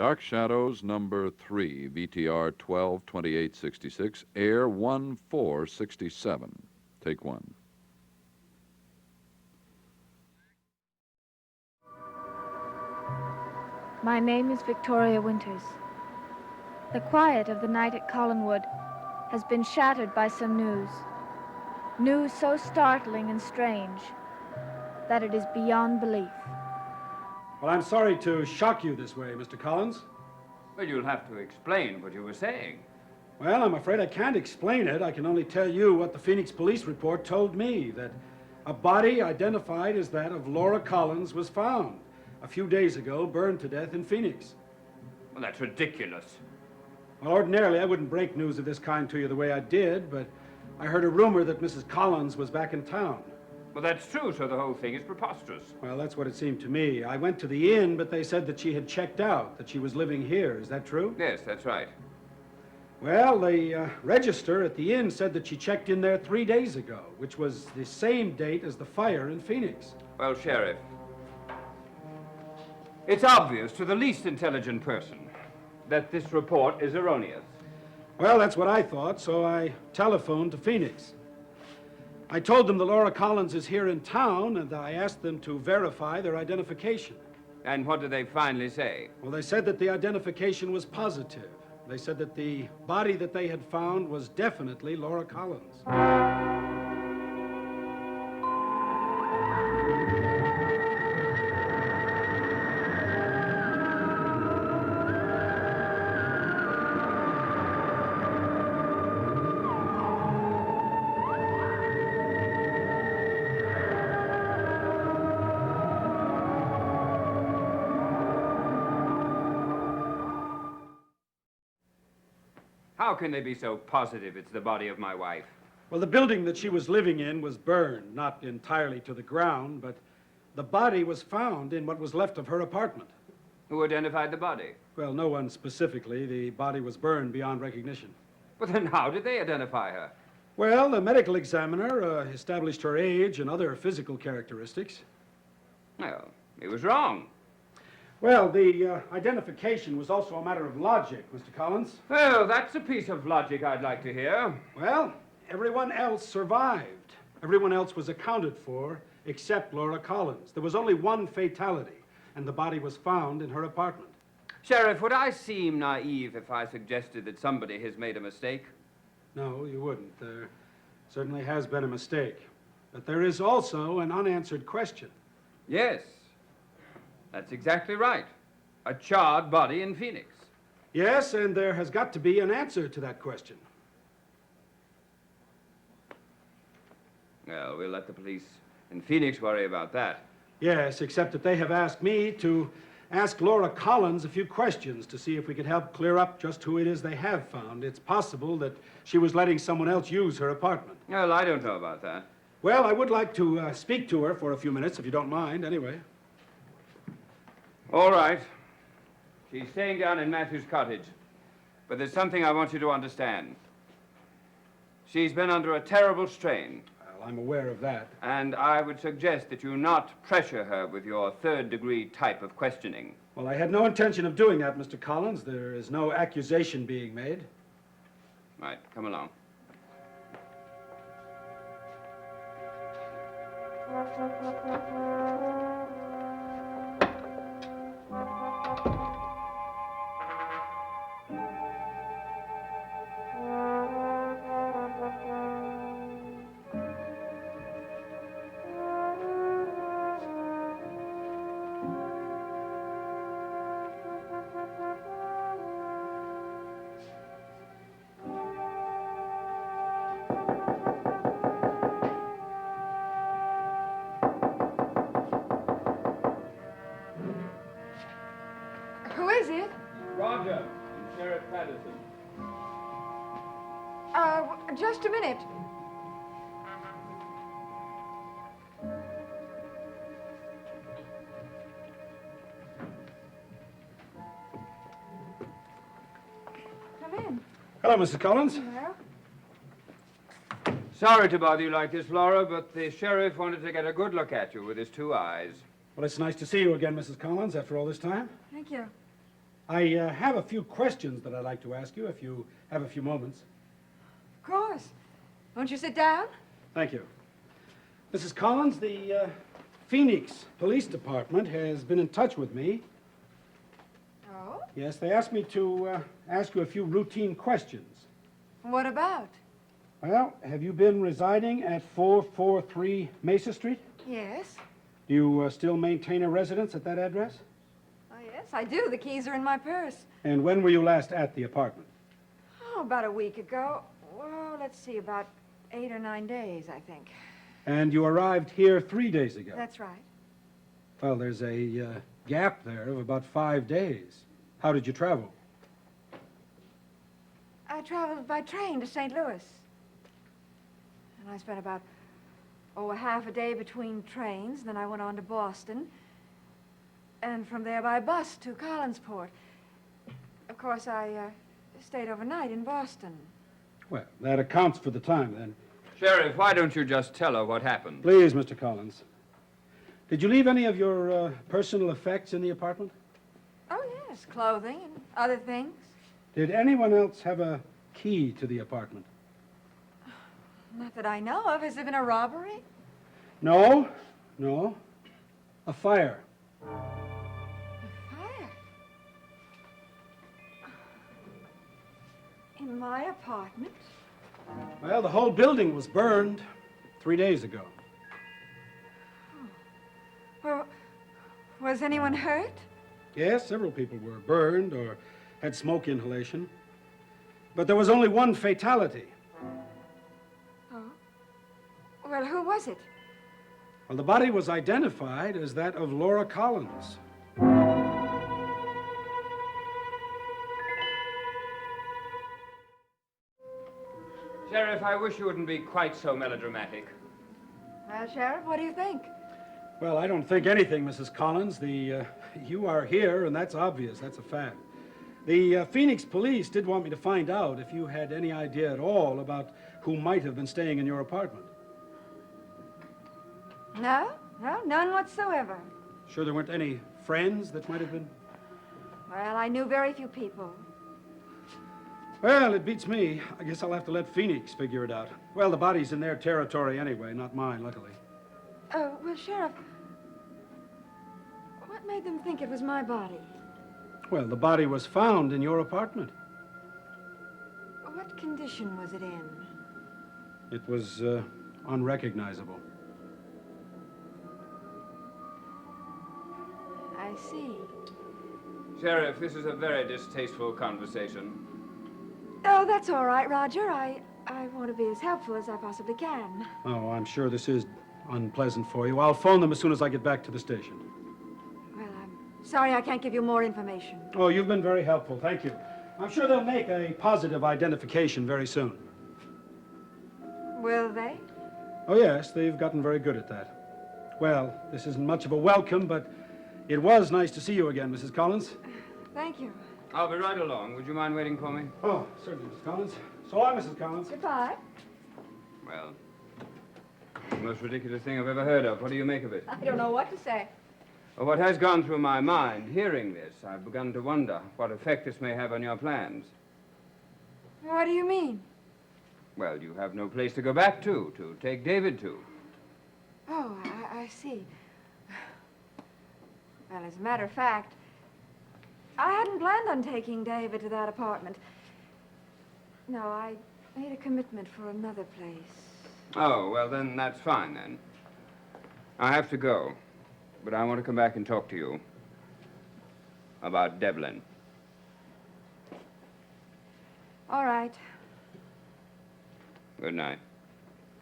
Dark Shadows number 3, VTR 122866, air 1467. Take one. My name is Victoria Winters. The quiet of the night at Collinwood has been shattered by some news. News so startling and strange that it is beyond belief. Well, I'm sorry to shock you this way, Mr. Collins. Well, you'll have to explain what you were saying. Well, I'm afraid I can't explain it. I can only tell you what the Phoenix police report told me, that a body identified as that of Laura Collins was found a few days ago, burned to death in Phoenix. Well, that's ridiculous. Well, ordinarily, I wouldn't break news of this kind to you the way I did, but I heard a rumor that Mrs. Collins was back in town. Well, that's true, so the whole thing is preposterous. Well, that's what it seemed to me. I went to the inn, but they said that she had checked out, that she was living here. Is that true? Yes, that's right. Well, the register at the inn said that she checked in there 3 days ago, which was the same date as the fire in Phoenix. Well, Sheriff, it's obvious to the least intelligent person that this report is erroneous. Well, that's what I thought, so I telephoned to Phoenix. I told them that Laura Collins is here in town, and I asked them to verify their identification. And what did they finally say? Well, they said that the identification was positive. They said that the body that they had found was definitely Laura Collins. How can they be so positive it's the body of my wife? Well, the building that she was living in was burned, not entirely to the ground, but the body was found in what was left of her apartment. Who identified the body? Well, no one specifically. The body was burned beyond recognition. But then how did they identify her? Well, the medical examiner established her age and other physical characteristics. Well, he was wrong. Well, the identification was also a matter of logic, Mr. Collins. Well, that's a piece of logic I'd like to hear. Well, everyone else survived. Everyone else was accounted for except Laura Collins. There was only one fatality, and the body was found in her apartment. Sheriff, would I seem naive if I suggested that somebody has made a mistake? No, you wouldn't. There certainly has been a mistake. But there is also an unanswered question. Yes, that's exactly right. A charred body in Phoenix. Yes, and there has got to be an answer to that question. Well, we'll let the police in Phoenix worry about that. Yes, except that they have asked me to ask Laura Collins a few questions to see if we could help clear up just who it is they have found. It's possible that she was letting someone else use her apartment. Well, I don't know about that. Well, I would like to speak to her for a few minutes, if you don't mind, anyway. All right. She's staying down in Matthew's cottage. But there's something I want you to understand. She's been under a terrible strain. Well, I'm aware of that. And I would suggest that you not pressure her with your third-degree type of questioning. Well, I had no intention of doing that, Mr. Collins. There is no accusation being made. Right, come along. Who is it? Roger and Sheriff Patterson. Just a minute. Come in. Hello, Mrs. Collins. Hello. Sorry to bother you like this, Laura, but the sheriff wanted to get a good look at you with his two eyes. Well, it's nice to see you again, Mrs. Collins, after all this time. Thank you. I have a few questions that I'd like to ask you if you have a few moments. Of course. Won't you sit down? Thank you. Mrs. Collins, the Phoenix Police Department has been in touch with me. Oh? Yes, they asked me to ask you a few routine questions. What about? Well, have you been residing at 443 Mesa Street? Yes. Do you still maintain a residence at that address? Oh, yes, I do. The keys are in my purse. And when were you last at the apartment? Oh, about a week ago. Well, let's see, about 8 or 9 days, I think. And you arrived here 3 days ago? That's right. Well, there's a gap there of about 5 days. How did you travel? I traveled by train to St. Louis. And I spent about, a half a day between trains. Then I went on to Boston. And from there by bus to Collinsport. Of course, I stayed overnight in Boston. Well, that accounts for the time, then. Sheriff, why don't you just tell her what happened? Please, Mr. Collins. Did you leave any of your personal effects in the apartment? Oh, yes, clothing and other things. Did anyone else have a key to the apartment? Not that I know of. Has there been a robbery? No, no. A fire. Fire? In my apartment? Well, the whole building was burned 3 days ago. Well, was anyone hurt? Yes, several people were burned or had smoke inhalation. But there was only one fatality. Oh. Well, who was it? Well, the body was identified as that of Laura Collins. Sheriff, I wish you wouldn't be quite so melodramatic. Well, Sheriff, what do you think? Well, I don't think anything, Mrs. Collins. You are here, and that's obvious. That's a fact. The Phoenix police did want me to find out if you had any idea at all about who might have been staying in your apartment. No, none whatsoever. Sure there weren't any friends that might have been? Well, I knew very few people. Well, it beats me. I guess I'll have to let Phoenix figure it out. Well, the body's in their territory anyway, not mine, luckily. Oh, well, Sheriff, what made them think it was my body? Well, the body was found in your apartment. What condition was it in? It was unrecognizable. I see. Sheriff, this is a very distasteful conversation. Oh, that's all right, Roger. I want to be as helpful as I possibly can. Oh, I'm sure this is unpleasant for you. I'll phone them as soon as I get back to the station. Well, I'm sorry I can't give you more information. Oh, you've been very helpful. Thank you. I'm sure they'll make a positive identification very soon. Will they? Oh, yes, they've gotten very good at that. Well, this isn't much of a welcome, but it was nice to see you again, Mrs. Collins. Thank you. I'll be right along. Would you mind waiting for me? Oh, certainly, Mrs. Collins. So long, Mrs. Collins. Goodbye. Well, the most ridiculous thing I've ever heard of. What do you make of it? I don't know what to say. Well, what has gone through my mind, hearing this, I've begun to wonder what effect this may have on your plans. What do you mean? Well, you have no place to go back to take David to. Oh, I see. Well, as a matter of fact, I hadn't planned on taking David to that apartment. No, I made a commitment for another place. Oh, well, then that's fine, then. I have to go, but I want to come back and talk to you about Devlin. All right. Good night.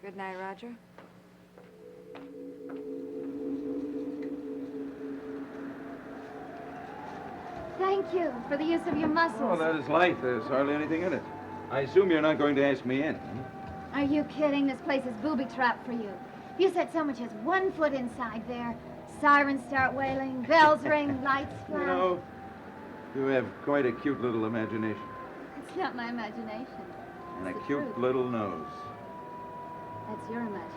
Good night, Roger. Thank you for the use of your muscles. Oh, that is light. There's hardly anything in it. I assume you're not going to ask me in. Are you kidding? This place is booby trap for you. You set so much as 1 foot inside there. Sirens start wailing, bells ring, lights flash. You know, you have quite a cute little imagination. It's not my imagination. And a It's the cute truth. little nose. That's your imagination.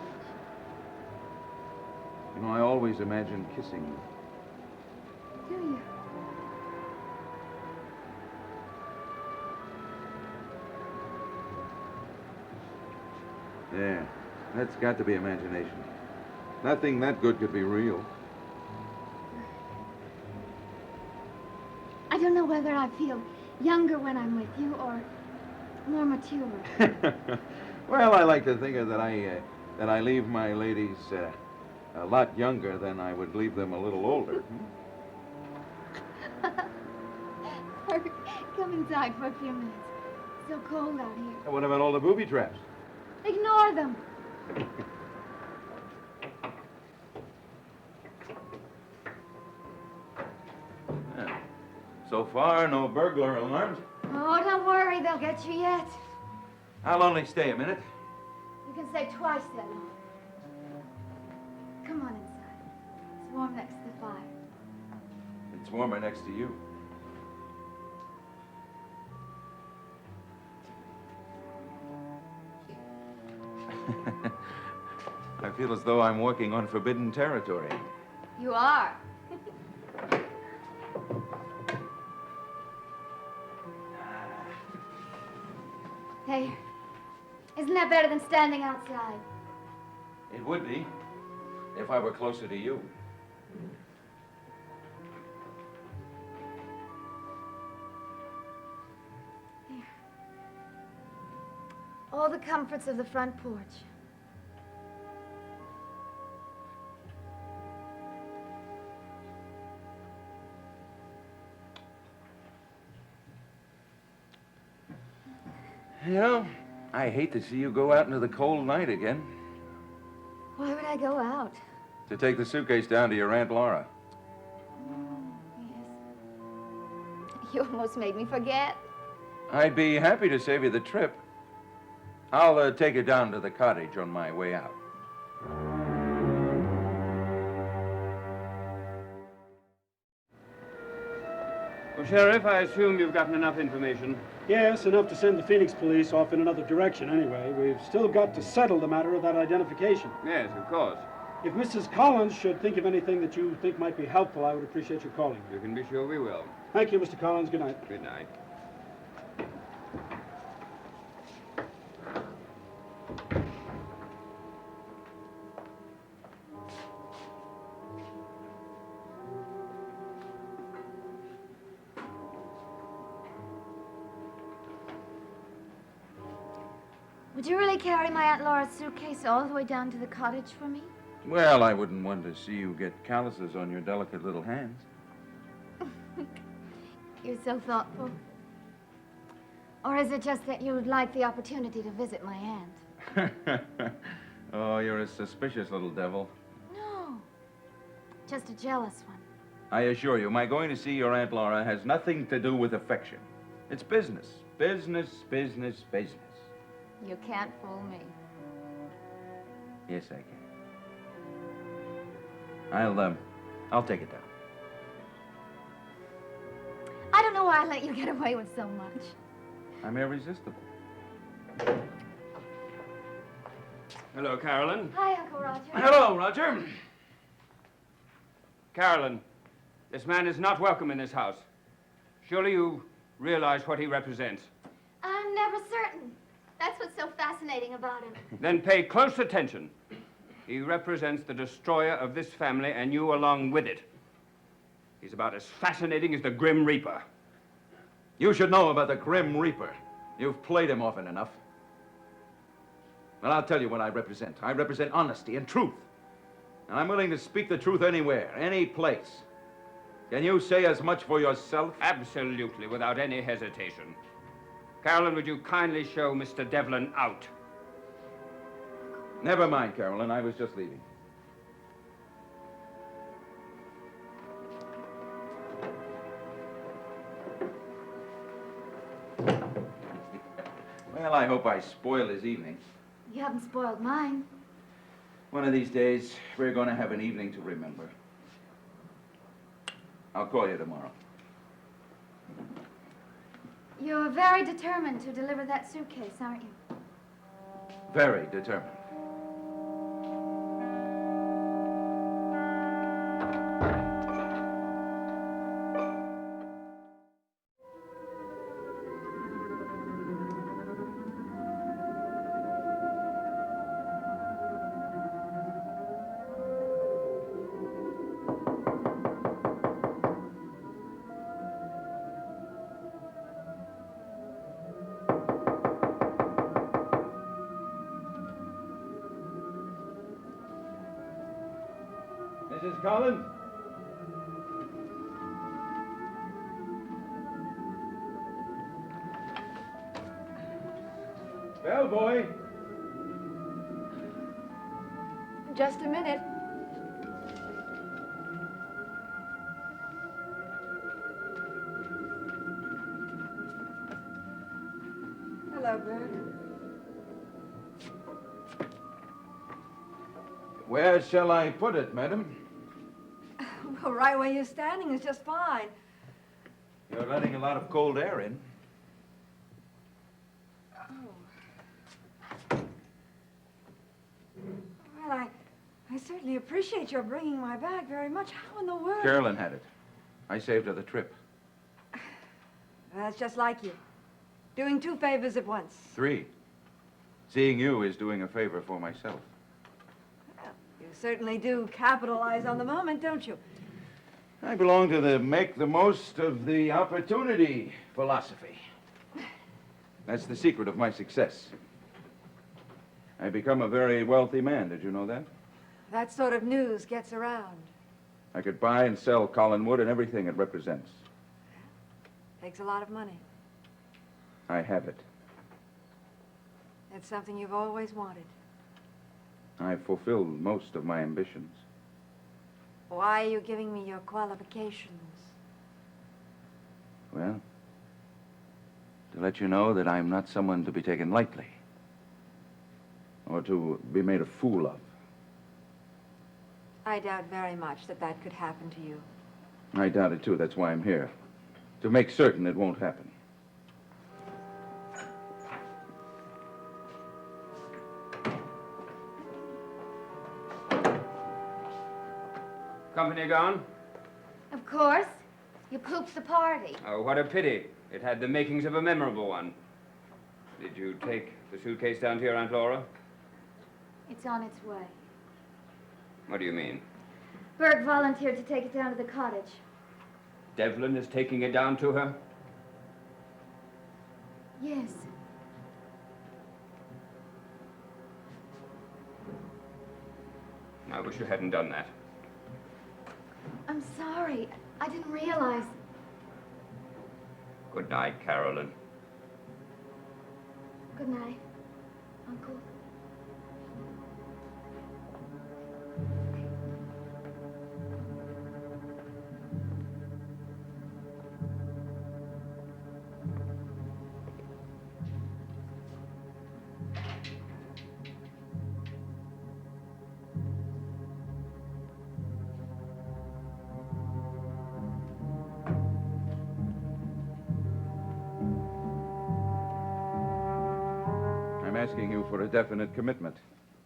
You know, I always imagined kissing you. Do you? Yeah, that's got to be imagination. Nothing that good could be real. I don't know whether I feel younger when I'm with you or more mature. Well, I like to think that I leave my ladies a lot younger than I would leave them a little older. Come inside for a few minutes. It's so cold out here. What about all the booby traps? Ignore them. Yeah. So far, no burglar alarms. Oh, don't worry. They'll get you yet. I'll only stay a minute. You can stay twice that long. Come on inside. It's warm next to the fire. It's warmer next to you. I feel as though I'm walking on forbidden territory. You are. Hey, isn't that better than standing outside? It would be, if I were closer to you. All the comforts of the front porch. You know, I hate to see you go out into the cold night again. Why would I go out? To take the suitcase down to your Aunt Laura. Yes. You almost made me forget. I'd be happy to save you the trip. I'll take you down to the cottage on my way out. Well, Sheriff, I assume you've gotten enough information. Yes, enough to send the Phoenix police off in another direction anyway. We've still got to settle the matter of that identification. Yes, of course. If Mrs. Collins should think of anything that you think might be helpful, I would appreciate your calling. You can be sure we will. Thank you, Mr. Collins. Good night. Good night. Would you really carry my Aunt Laura's suitcase all the way down to the cottage for me? Well, I wouldn't want to see you get calluses on your delicate little hands. You're so thoughtful. Or is it just that you'd like the opportunity to visit my aunt? Oh, you're a suspicious little devil. No, just a jealous one. I assure you, my going to see your Aunt Laura has nothing to do with affection. It's business. Business, business, business. You can't fool me. Yes, I can. I'll take it down. I don't know why I let you get away with so much. I'm irresistible. Hello, Carolyn. Hi, Uncle Roger. Hello, Roger. Carolyn, this man is not welcome in this house. Surely you realize what he represents. I'm never certain. That's what's so fascinating about him. Then pay close attention. He represents the destroyer of this family, and you along with it. He's about as fascinating as the Grim Reaper. You should know about the Grim Reaper. You've played him often enough. Well, I'll tell you what I represent. I represent honesty and truth. And I'm willing to speak the truth anywhere, any place. Can you say as much for yourself? Absolutely, without any hesitation. Carolyn, would you kindly show Mr. Devlin out? Never mind, Carolyn. I was just leaving. Well, I hope I spoiled his evening. You haven't spoiled mine. One of these days, we're going to have an evening to remember. I'll call you tomorrow. You're very determined to deliver that suitcase, aren't you? Very determined. Collins? Bellboy. Just a minute. Hello, Bert. Where shall I put it, madam? Well, right where you're standing is just fine. You're letting a lot of cold air in. Well, I certainly appreciate your bringing my bag very much. How in the world? Carolyn had it. I saved her the trip. That's just like you. Doing two favors at once. 3. Seeing you is doing a favor for myself. Well, you certainly do capitalize on the moment, don't you? I belong to the make the most of the opportunity philosophy. That's the secret of my success. I've become a very wealthy man. Did you know that? That sort of news gets around. I could buy and sell Collinwood and everything it represents. Takes a lot of money. I have it. It's something you've always wanted. I've fulfilled most of my ambitions. Why are you giving me your qualifications? Well, to let you know that I'm not someone to be taken lightly or to be made a fool of. I doubt very much that that could happen to you. I doubt it, too. That's why I'm here. To make certain it won't happen. Company gone? Of course. You pooped the party. Oh, what a pity. It had the makings of a memorable one. Did you take the suitcase down to your Aunt Laura? It's on its way. What do you mean? Bert volunteered to take it down to the cottage. Devlin is taking it down to her? Yes. I wish you hadn't done that. I'm sorry. I didn't realize. Good night, Carolyn. Good night, Uncle. I'm asking you for a definite commitment.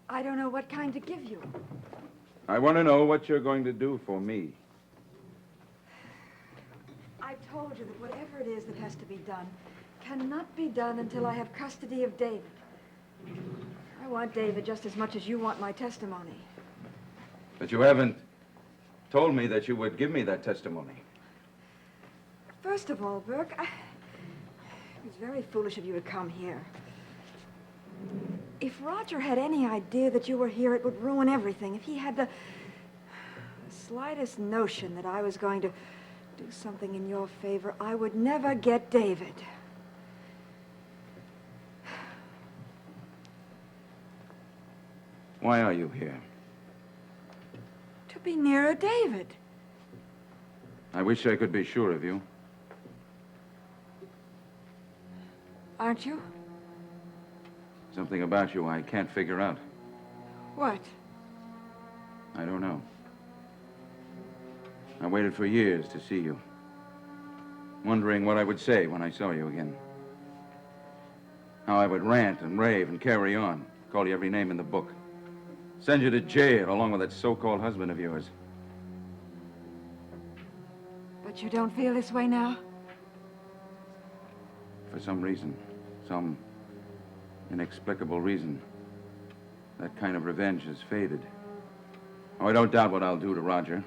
I don't know what kind to give you. I want to know what you're going to do for me. I've told you that whatever it is that has to be done cannot be done until I have custody of David. I want David just as much as you want my testimony. But you haven't told me that you would give me that testimony. First of all, Burke, it was very foolish of you to come here. If Roger had any idea that you were here, it would ruin everything. If he had the slightest notion that I was going to do something in your favor, I would never get David. Why are you here? To be nearer David. I wish I could be sure of you. Aren't you? Something about you I can't figure out. What? I don't know. I waited for years to see you, wondering what I would say when I saw you again. How I would rant and rave and carry on, call you every name in the book, send you to jail along with that so-called husband of yours. But you don't feel this way now? For some reason, some inexplicable reason, that kind of revenge has faded. Oh, I don't doubt what I'll do to Roger.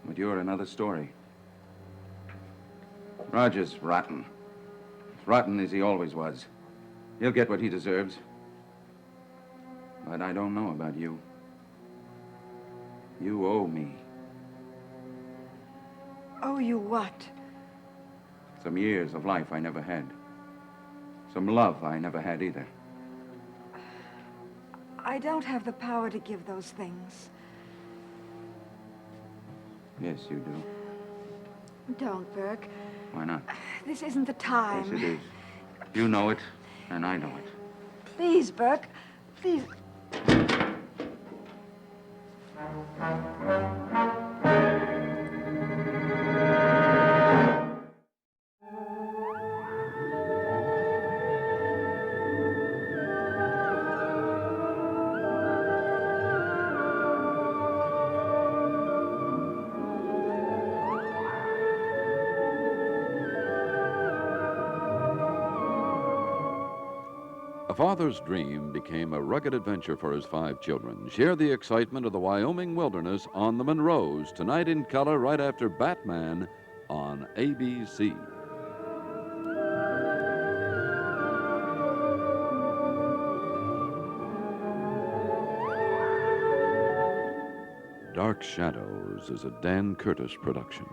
But you're another story. Roger's rotten. As rotten as he always was. He'll get what he deserves. But I don't know about you. You owe me. Oh, you what? Some years of life I never had. Some love I never had either. I don't have the power to give those things. Yes, you do. Don't, Burke. Why not? This isn't the time. Yes, it is. You know it, and I know it. Please, Burke. Please. A father's dream became a rugged adventure for his 5 children. Share the excitement of the Wyoming wilderness on the Monroes tonight in color right after Batman on ABC. Dark Shadows is a Dan Curtis production.